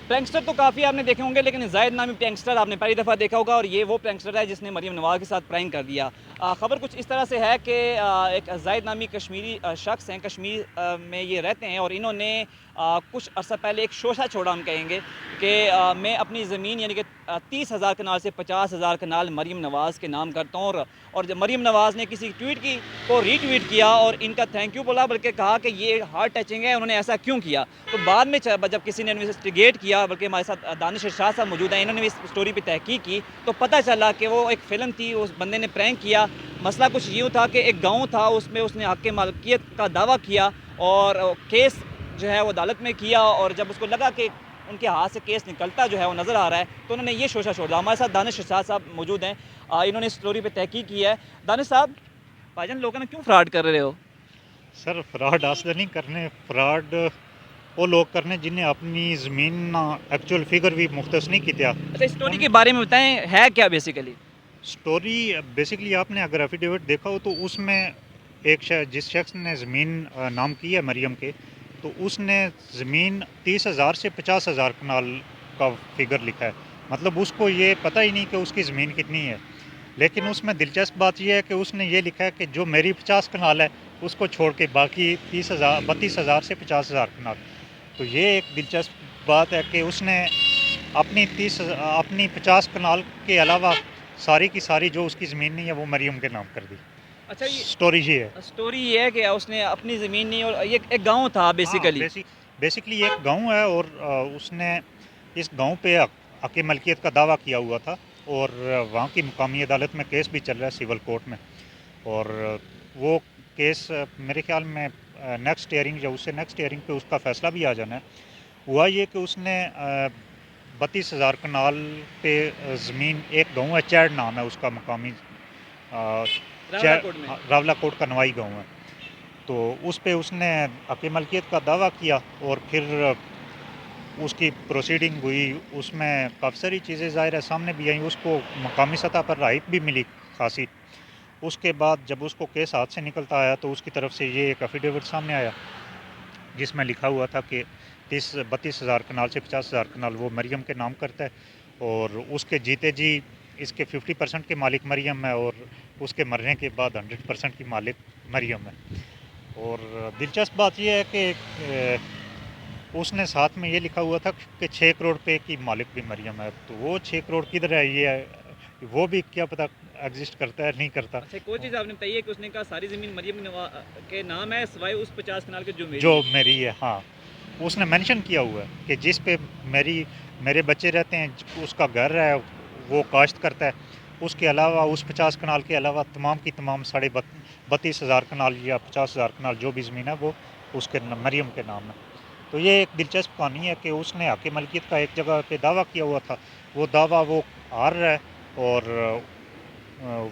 Prankster तो काफ़ी आपने देखे होंगे, लेकिन जाहिद नामी प्रैंकस्टर आपने पहली दफ़ा देखा होगा, और ये वो प्रैंकस्टर है जिसने मरीम नवाज़ के साथ प्रैंक कर दिया। ख़बर कुछ इस तरह से है कि एक जाहिद नामी कश्मीरी शख्स हैं, कश्मीर में ये रहते हैं, और इन्होंने कुछ अर्सा पहले एक शोशा छोड़ा, हम कहेंगे कि मैं अपनी ज़मीन यानी कि 30,000 कनाल से 50,000 कनाल मरीम नवाज़ के नाम करता हूँ। और जब मरीम नवाज़ ने किसी ट्वीट की को रीट्वीट किया और इनका थैंक यू बोला, बल्कि कहा कि ये हार्ट टचिंग है, उन्होंने ऐसा क्यों किया। तो बाद में जब किसी ने इन्वेस्टिगेट किया, बल्कि हमारे साथ दानिश शाह साहब मौजूद हैं, इन्होंने भी इस स्टोरी पे तहकीक की, तो पता चला कि वो एक फ़िल्म थी, उस बंदे ने प्रैंक किया। मसला कुछ यूँ था कि एक गाँव था, उसमें उसने हक़ मालिकियत का दावा किया, और केस जो है वो अदालत में किया, और जब उसको लगा कि उनके हाथ से केस निकलता जो है वो नज़र आ रहा है, तो उन्होंने ये शोशा छोड़ दिया। हमारे साथ दानिश शाह साहब मौजूद हैं, इन्होंने इस स्टोरी पे तहकीक की है। दानिश साहब, भाईजान लोगों ने क्यों फ्रॉड कर रहे हो? सर फ्रॉड असले नहीं करने, फ्रॉड वो लोग करने जिन्हें अपनी ज़मीन एक्चुअल फिगर भी मुख्तस नहीं किया। अच्छा, इस स्टोरी उन के बारे में बताएं, है क्या बेसिकली? स्टोरी बेसिकली आपने अगर एफिडेविट देखा हो तो उसमें जिस शख्स ने ज़मीन नाम की है मरियम के, तो उसने ज़मीन 30,000 से 50,000 कनाल का फिगर लिखा है। मतलब उसको ये पता ही नहीं कि उसकी ज़मीन कितनी है। लेकिन उसमें दिलचस्प बात यह है कि उसने ये लिखा है कि जो मेरी 50 कनाल है उसको छोड़ के बाकी 32,000 से 50,000 कनाल। तो ये एक दिलचस्प बात है कि उसने अपनी 50 कनाल के अलावा सारी की सारी जो उसकी ज़मीन नहीं है वो मरियम के नाम कर दी। अच्छा, ये स्टोरी ये है। स्टोरी ये है कि उसने अपनी ज़मीन नहीं, और ये एक गांव था हाँ, बेसिकली। बेसिकली एक गांव है और उसने इस गांव पे हक़ मलकियत का दावा किया हुआ था, और वहाँ की मुकामी अदालत में केस भी चल रहा है सिविल कोर्ट में। और वो केस मेरे ख्याल में नेक्स्ट हियरिंग या उससे नेक्स्ट हियरिंग पे उसका फ़ैसला भी आ जाना है। हुआ ये कि उसने 32,000 कनाल पे ज़मीन, एक गाँव है चैड नाम है उसका मुकामी, रावला कोट में। रावला कोट का नवाई गाँव है। तो उस पे उसने हक़ मलकियत का दावा किया, और फिर उसकी प्रोसीडिंग हुई। उसमें काफ़ी सारी चीज़ें ज़ाहिर है सामने भी आई, उसको मकामी सतह पर राहत भी मिली खासी। उसके बाद जब उसको केस हाथ से निकलता आया तो उसकी तरफ से ये एक एफिडेविट सामने आया जिसमें लिखा हुआ था कि 32,000 कनाल से 50,000 कनाल वो मरियम के नाम करता है, और उसके जीते जी इसके 50% के मालिक मरियम है, और उसके मरने के बाद 100% की मालिक मरियम है। और दिलचस्प बात यह है कि उसने साथ में ये लिखा हुआ था कि 6 करोड़ रुपए की मालिक भी मरियम है। तो वो 6 करोड़ किधर है, ये वो भी क्या पता एग्जिस्ट करता है नहीं करता। अच्छा, एक और चीज़ आपने बताई है कि उसने कहा सारी ज़मीन मरियम के नाम है, सिवाय उस 50 कनाल के जो जो मेरी है। मेरी है, हाँ, उसने मेंशन किया हुआ है कि जिस पे मेरे बच्चे रहते हैं, उसका घर है, वो काश्त करता है। उसके अलावा उस 50 कनाल के अलावा तमाम की तमाम 32,000 कनाल या 50,000 कनाल जो भी ज़मीन है वो उसके मरियम के नाम है। तो ये एक दिलचस्प कहानी है कि उसने हक़ मलकियत का एक जगह पे दावा किया हुआ था, वो दावा वो हार रहा है, और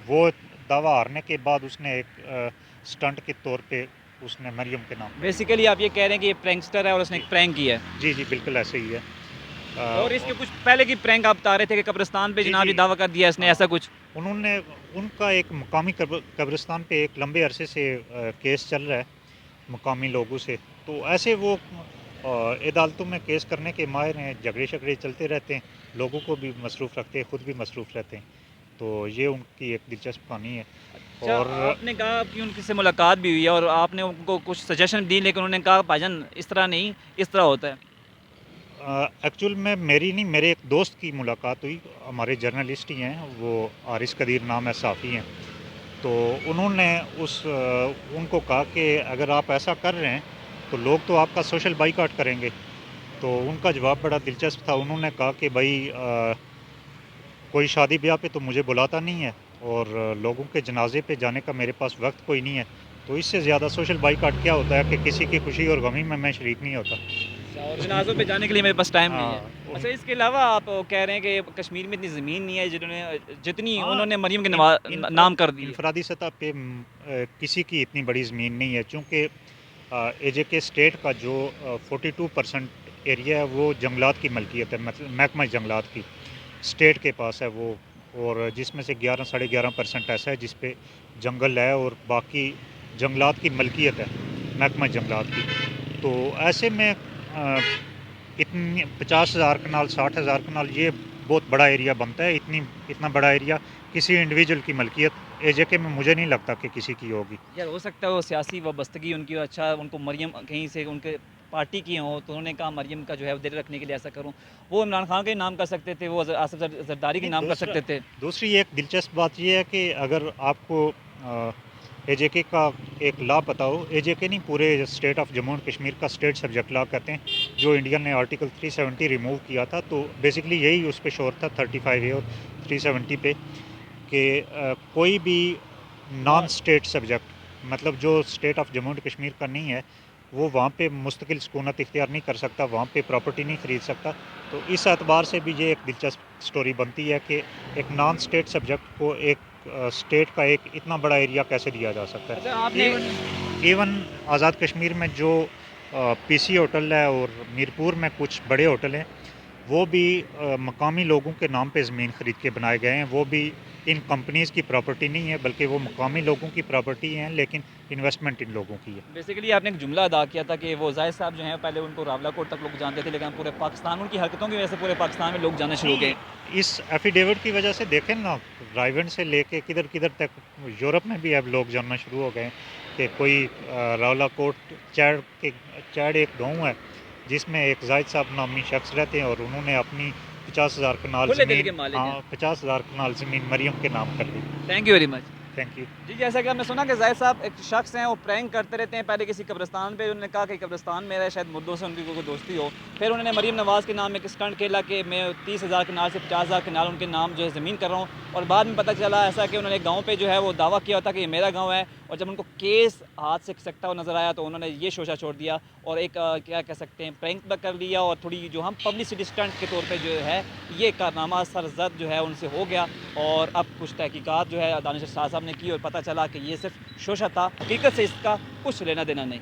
वो दावा हारने के बाद उसने एक स्टंट के तौर पे उसने मरियम के नाम कर दिया। बेसिकली आप ये कह रहे हैं कि ये प्रैंकस्टर है और उसने जी, एक प्रैंक किया है। जी, जी, बिल्कुल ऐसे ही है। और इसके और कुछ पहले की प्रैंक आप बता रहे थे कि कब्रिस्तान पे जी, जनाब जी, ये दावा कर दिया इसने, ऐसा हाँ, कुछ? उन्होंने उनका एक मुकामी कब्रिस्तान पे एक लंबे अरसे से केस चल रहा है मुकामी लोगों से। तो ऐसे वो अदालतों में केस करने के माहिर हैं, झगड़े-शगड़े चलते रहते हैं, लोगों को भी मसरूफ़ रखते हैं, खुद भी मसरूफ़ रहते हैं। तो ये उनकी एक दिलचस्प कहानी है। अच्छा, और आपने कहा कि उनकी से मुलाकात भी हुई है और आपने उनको कुछ सजेशन दी, लेकिन उन्होंने कहा भाईजान इस तरह नहीं, इस तरह होता है। एक्चुअल में मेरी नहीं, मेरे एक दोस्त की मुलाकात हुई, हमारे जर्नलिस्ट ही हैं, वो आरिस कदीर नाम है, साफ़ी हैं। तो उन्होंने उनको कहा कि अगर आप ऐसा कर रहे हैं तो लोग तो आपका सोशल बाइकआउट करेंगे। तो उनका जवाब बड़ा दिलचस्प था। उन्होंने कहा कि भाई कोई शादी ब्याह पे तो मुझे बुलाता नहीं है, और लोगों के जनाजे पे जाने का मेरे पास वक्त कोई नहीं है। तो इससे ज़्यादा सोशल बाइकआउट क्या होता है कि किसी की खुशी और गमी में मैं शरीक नहीं होता। अच्छा, और उस जनाज़ों पे जाने के लिए मेरे पास टाइम नहीं है। हाँ, अच्छा, इसके अलावा आप कह रहे हैं कि कश्मीर में इतनी ज़मीन नहीं है जितनी हाँ, उन्होंने मरियम के इन नाम इनफराद कर दी है। इनफरादी सतह पे किसी की इतनी बड़ी ज़मीन नहीं है, चूँकि एजेके स्टेट का जो 42% एरिया है वो जंगलात की मलकियत है, मतलब महकमा जंगलात की स्टेट के पास है वो। और जिसमें से 11 साढ़े 11% ऐसा है जिस पे जंगल है, और बाकी जंगलात की मलकियत है महकमा जंगलात की। तो ऐसे में इतनी 50,000 कनाल 60,000 कनाल ये बहुत बड़ा एरिया बनता है। इतना बड़ा एरिया किसी इंडिविजुअल की मलकियत एजेके में मुझे नहीं लगता कि किसी की होगी। यार हो सकता है वो सियासी वाबस्तगी उनकी अच्छा उनको मरियम कहीं से उनके पार्टी की हो तो उन्होंने कहा मरियम का जो है वो दिल रखने के लिए ऐसा करूं। वो इमरान खान का ही नाम कर सकते थे, वो आसिफ जरदारी के नहीं, नाम कर सकते थे। दूसरी एक दिलचस्प बात ये है कि अगर आपको एजेके का एक लॉ पता हो, एजेके नहीं पूरे state of Jammu and Kashmir का स्टेट सब्जेक्ट लॉ कहते हैं, जो इंडिया ने आर्टिकल 370 रिमूव किया था, तो बेसिकली यही उस पर शोर था 35A और 370 पे कि कोई भी नॉन स्टेट सब्जेक्ट मतलब जो state of Jammu and Kashmir का नहीं है वो वहाँ पे मुस्तकिल सुकूनत इख्तियार नहीं कर सकता, वहाँ पे प्रॉपर्टी नहीं ख़रीद सकता। तो इस एतबार से भी ये एक दिलचस्प स्टोरी बनती है कि एक नॉन स्टेट सब्जेक्ट को एक स्टेट का एक इतना बड़ा एरिया कैसे दिया जा सकता अच्छा है। आपने इवन आज़ाद कश्मीर में जो पीसी होटल है और मीरपुर में कुछ बड़े होटल हैं, वो भी मकामी लोगों के नाम पे ज़मीन ख़रीद के बनाए गए हैं। वो भी इन कंपनीज़ की प्रॉपर्टी नहीं है, बल्कि वो मकामी लोगों की प्रॉपर्टी हैं, लेकिन इन्वेस्टमेंट इन लोगों की है। बेसिकली आपने एक जुमला अदा किया था कि वो जाहिद साहब जो हैं पहले उनको रावला कोट तक लोग जानते थे, लेकिन पूरे पाकिस्तान उनकी हरकतों की वजह से पूरे पाकिस्तान में लोग जानना शुरू हो गए। इस एफिडेविट की वजह से देखें ना, रायगढ़ से लेके किधर किधर तक यूरोप में भी अब लोग जानना शुरू हो गए कि कोई रावलाकोट चैड़ एक गांव है जिसमें एक जाहिद साहब नामी शख्स रहते हैं और उन्होंने अपनी 50,000 कनाल खुले दिल के ज़मीन, मालिक हैं। 50,000 कनाल ज़मीन मरियम के नाम कर दी। Thank you very much. Thank you. जी जैसा कि आपने सुना कि जाहिद साहब एक शख्स हैं, वो प्रैंक करते रहते हैं। पहले किसी कब्रिस्तान पे उन्होंने कहा कि कब्रिस्तान मेरा है, शायद मुर्दों से उनकी कोई दोस्ती हो। फिर उन्होंने मरीम नवाज़ के नाम एक स्टंट खेला कि मैं 30,000 कनाल से 50,000 कनाल उनके नाम जो है ज़मीन कर रहा हूँ। और बाद में पता चला ऐसा कि उन्होंने गाँव पे जो है वो दावा किया था कि ये मेरा गाँव है, और जब उनको केस हाथ से खिसकता हुआ नज़र आया तो उन्होंने ये शोशा छोड़ दिया और एक क्या कह सकते हैं प्रैंक भी कर लिया, और थोड़ी जो हम पब्लिसिटी स्टंट के तौर पे जो है ये कारनामा सरजद जो है उनसे हो गया। और अब कुछ तहकीकात जो है दानिश शाह साहब ने की और पता चला कि ये सिर्फ शोशा था, हकीकत से इसका कुछ लेना देना नहीं।